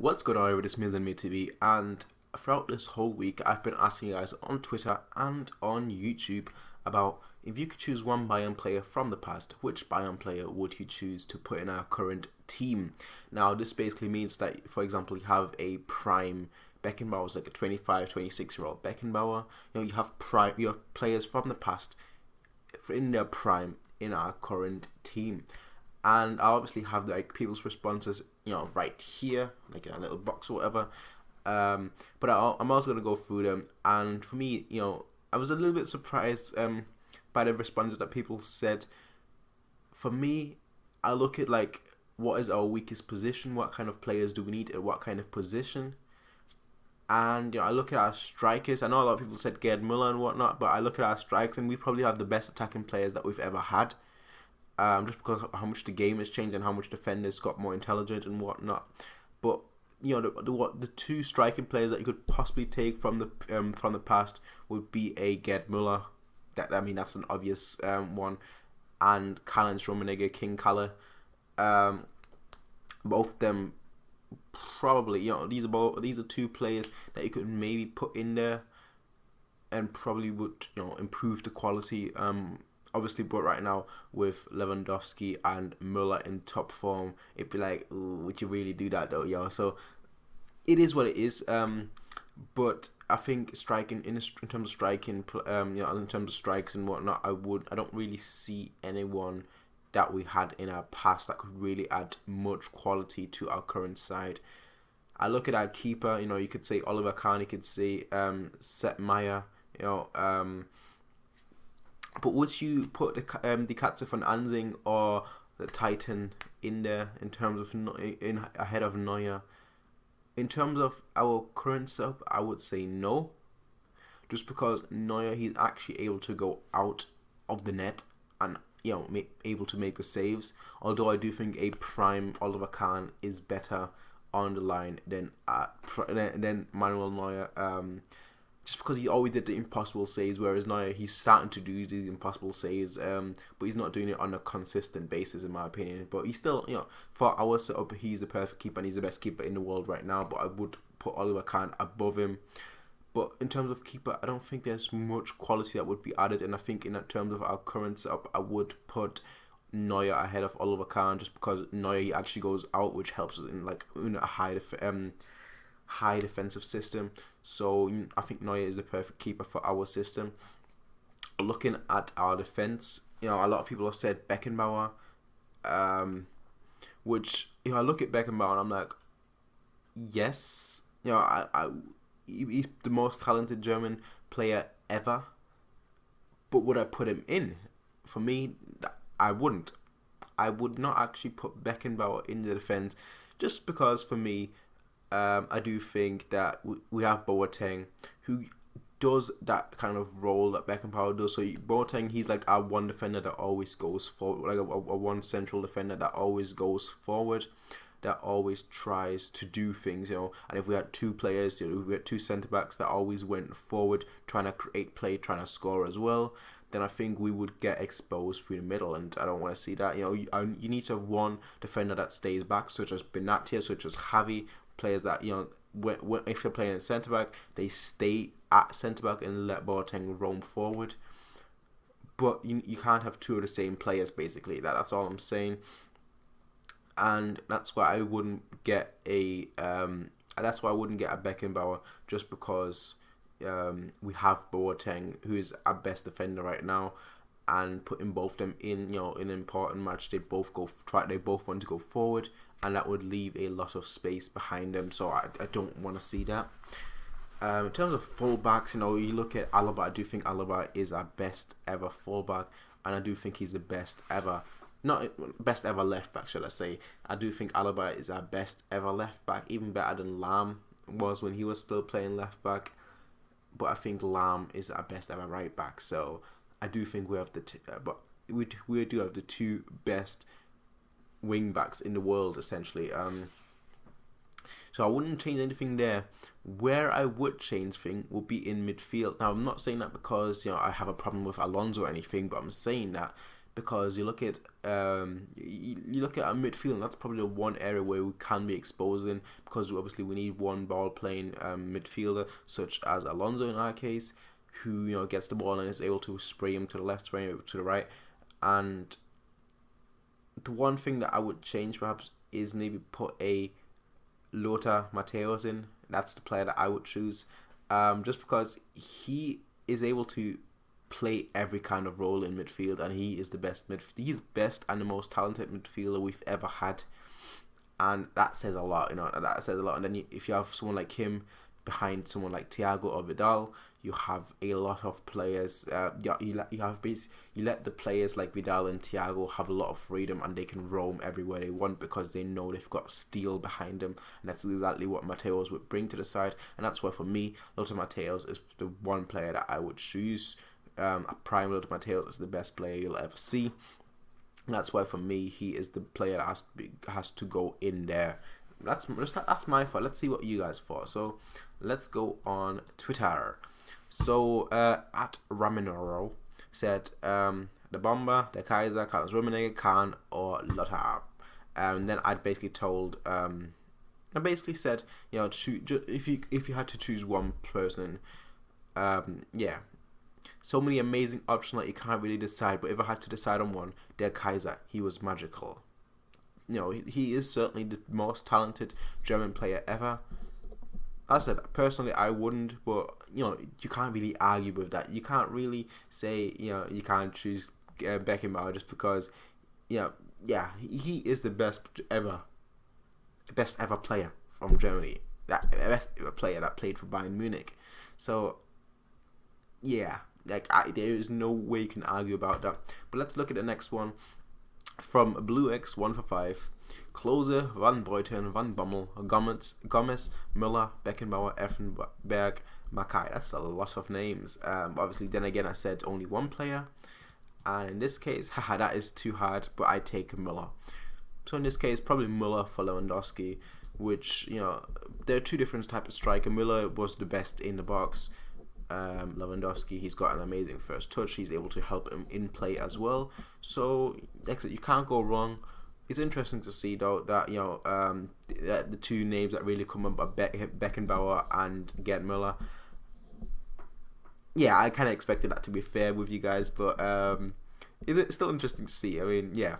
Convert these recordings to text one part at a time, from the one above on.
What's going on over this Million Me TV? And throughout this whole week, I've been asking you guys on Twitter and on YouTube about if you could choose one Bayern player from the past, which Bayern player would you choose to put in our current team? Now, this basically means that, for example, you have a prime Beckenbauer, like a 25, 26-year-old Beckenbauer. You have players from the past in their prime in our current team. And I obviously have like people's responses, right here, like in a little box or whatever. But I'm also gonna go through them. And for me, I was a little bit surprised by the responses that people said. For me, I look at like what is our weakest position, what kind of players do we need at what kind of position. And I look at our strikers. I know a lot of people said Gerd Müller and whatnot, but I look at our strikers and we probably have the best attacking players that we've ever had. Just because of how much the game has changed and how much defenders got more intelligent and whatnot. But the two striking players that you could possibly take from the past would be a Gerd Müller. That's an obvious one, and Karl-Heinz Rummenigge, King Kalle. Both of them probably these are two players that you could maybe put in there, and probably would improve the quality. Obviously, but right now with Lewandowski and Müller in top form, it'd be like, ooh, would you really do that though, So it is what it is. But I think striking in terms of striking, in terms of strikes and whatnot, I don't really see anyone that we had in our past that could really add much quality to our current side. I look at our keeper. You could say Oliver Kahn. You could say Sepp Maier. But would you put the Katze von Ansing or the Titan in there in terms of ahead of Neuer? In terms of our current setup, I would say no. Just because Neuer, he's actually able to go out of the net and able to make the saves. Although I do think a prime Oliver Kahn is better on the line than Manuel Neuer. Just because he always did the impossible saves, whereas Neuer, he's starting to do these impossible saves, but he's not doing it on a consistent basis, in my opinion. But he's still, for our setup, he's the perfect keeper and he's the best keeper in the world right now. But I would put Oliver Kahn above him. But in terms of keeper, I don't think there's much quality that would be added. And I think in terms of our current setup, I would put Neuer ahead of Oliver Kahn, just because Neuer, he actually goes out, which helps us in a high defensive system. So I think Neuer is the perfect keeper for our system. Looking at our defense, a lot of people have said Beckenbauer, which if I look at Beckenbauer, I'm like, yes, he's the most talented German player ever. But would I put him in? For me, I wouldn't. I would not actually put Beckenbauer in the defense, just because for me, I do think that we have Boateng, who does that kind of role that Beckenbauer does. So Boateng, he's like our one defender that always goes forward, like a one central defender that always goes forward, that always tries to do things, And if we had two players, if we had two centre backs that always went forward, trying to create play, trying to score as well, then I think we would get exposed through the middle, and I don't want to see that. You need to have one defender that stays back, such as Benatia, such as Javi. Players that if you're playing at centre back, they stay at centre back and let Boateng roam forward. But you can't have two of the same players, basically. That's all I'm saying. And that's why I wouldn't get a Beckenbauer, just because we have Boateng, who is our best defender right now, and putting both of them in in an important match, they both want to go forward, and that would leave a lot of space behind them. So I don't want to see that. In terms of fullbacks, you look at Alaba. I do think Alaba is our best ever fullback, and I do think he's the best ever, not best ever left back, should I say. I do think Alaba is our best ever left back, even better than Lam was when he was still playing left back. But I think Lam is our best ever right back. So I do think we have we do have the two best wing backs in the world, essentially. So I wouldn't change anything there. Where I would change things would be in midfield. Now, I'm not saying that because I have a problem with Alonso or anything, but I'm saying that because you look at you look at our midfield, and that's probably the one area where we can be exposed in, because obviously we need one ball playing midfielder such as Alonso in our case, who gets the ball and is able to spray him to the left, spray him to the right. And the one thing that I would change perhaps is maybe put a Lothar Matthäus in. That's the player that I would choose, just because he is able to play every kind of role in midfield, and he is the best he's best and the most talented midfielder we've ever had, and that says a lot. That says a lot. And then if you have someone like him behind someone like Thiago or Vidal, you have a lot of players. You let the players like Vidal and Thiago have a lot of freedom, and they can roam everywhere they want because they know they've got steel behind them, and that's exactly what Matthäus would bring to the side. And that's why for me, Lothar Matthäus is the one player that I would choose. A prime Lothar Matthäus is the best player you'll ever see. And that's why for me, he is the player that has to go in there. That's my thought. Let's see what you guys thought. So let's go on Twitter. So at Raminoro said the Bomber, the Kaiser, Carlos Rummenigge, Khan, or Lothar. And then I basically said, if you had to choose one person, so many amazing options that you can't really decide. But if I had to decide on one, Der Kaiser, he was magical. He is certainly the most talented German player ever. As I said, personally, I wouldn't, but you can't really argue with that. You can't really say you can't choose Beckenbauer just because he is the best ever player from Germany. That best ever player that played for Bayern Munich. So yeah, there is no way you can argue about that. But let's look at the next one. From Blue X 1 for 5, Klose, Van Breuten, Van Bommel, Gomez, Müller, Beckenbauer, Effenberg, Mackay. That's a lot of names. Obviously, then again, I said only one player, and in this case, that is too hard. But I take Müller. So in this case, probably Müller for Lewandowski, which there are two different types of striker. Müller was the best in the box. Lewandowski, he's got an amazing first touch. He's able to help him in play as well. So, you can't go wrong. It's interesting to see though that the two names that really come up are Beckenbauer and Gerd Müller. Yeah, I kind of expected that, to be fair with you guys, but it's still interesting to see. I mean, yeah,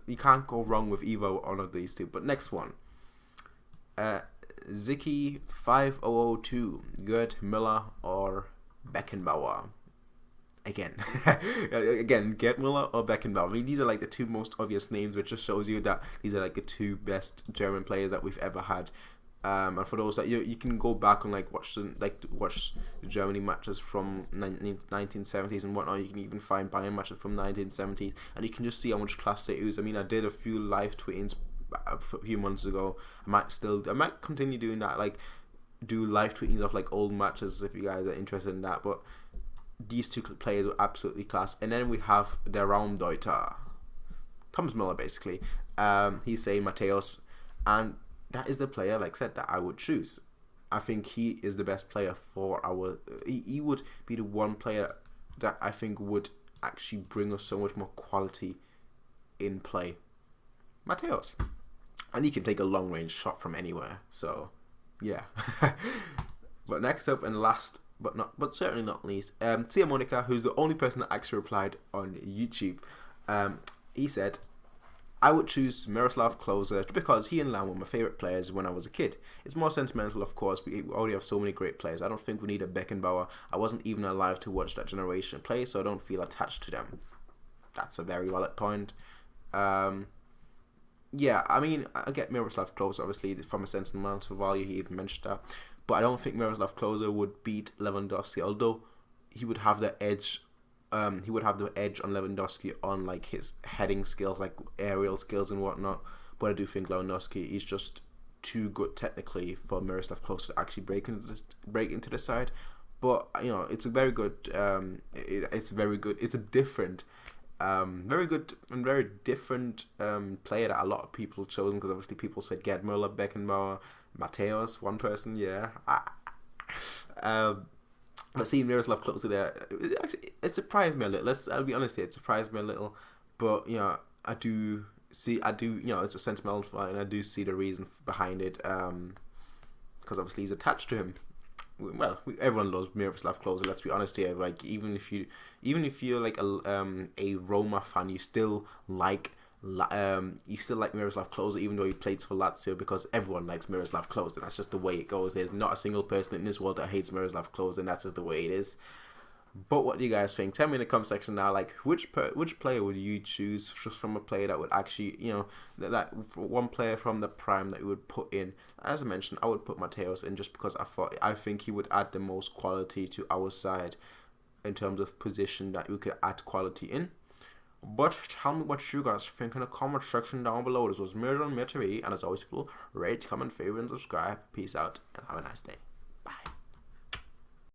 you can't go wrong with either one of these two. But next one. Ziki 5002, Gerd Müller or Beckenbauer. Again, Gerd Müller or Beckenbauer. I mean, these are like the two most obvious names, which just shows you that these are like the two best German players that we've ever had. And for those that you can go back and watch the Germany matches from 1970s and whatnot. You can even find Bayern matches from 1970s, and you can just see how much class they use. I mean, I did a few live tweetings a few months ago. I might continue doing that, do live tweetings of old matches if you guys are interested in that. But these two players were absolutely class. And then we have the Raumdeuter, Thomas Müller, basically. He's saying Matthäus, and that is the player, like I said, that I would choose. I think he is the best player for our. He would be the one player that I think would actually bring us so much more quality in play. Matthäus. And he can take a long range shot from anywhere. So, yeah. But next up and last, but certainly not least, Tia Monica, who's the only person that actually replied on YouTube. He said, I would choose Miroslav Klose because he and Lam were my favourite players when I was a kid. It's more sentimental, of course. We already have so many great players. I don't think we need a Beckenbauer. I wasn't even alive to watch that generation play, so I don't feel attached to them. That's a very valid point. Yeah, I mean, I get Miroslav Klose, obviously, from a sentimental value. He even mentioned that. But I don't think Miroslav Klose would beat Lewandowski, although he would have the edge. He would have the edge on Lewandowski on his heading skills, aerial skills and whatnot. But I do think Lewandowski is just too good technically for Miroslav Klose to actually break into the side. But it's a very good. It's very good. It's a different. Very good and very different player that a lot of people chosen, because obviously people said Gerd Müller, Beckenbauer, Matthäus, one person, yeah. But seeing Miroslav Klose there, it surprised me a little. I'll be honest here, it surprised me a little. but I do, it's a sentimental fight, and I do see the reason behind it. Because obviously he's attached to him. Well, everyone loves Miroslav Klose. Let's be honest here. Like even if you're like a Roma fan, you still like Miroslav Klose, even though he plays for Lazio, because everyone likes Miroslav Klose, and that's just the way it goes. There's not a single person in this world that hates Miroslav Klose, and that's just the way it is. But what do you guys think? Tell me in the comment section now. Like, which player would you choose just from a player that would actually, that one player from the prime that you would put in? As I mentioned, I would put Mateos in just because I think he would add the most quality to our side in terms of position that we could add quality in. But tell me what you guys think in the comment section down below. This was Mirza on Mir TV, and as always, people, rate, comment, favorite, and subscribe. Peace out, and have a nice day.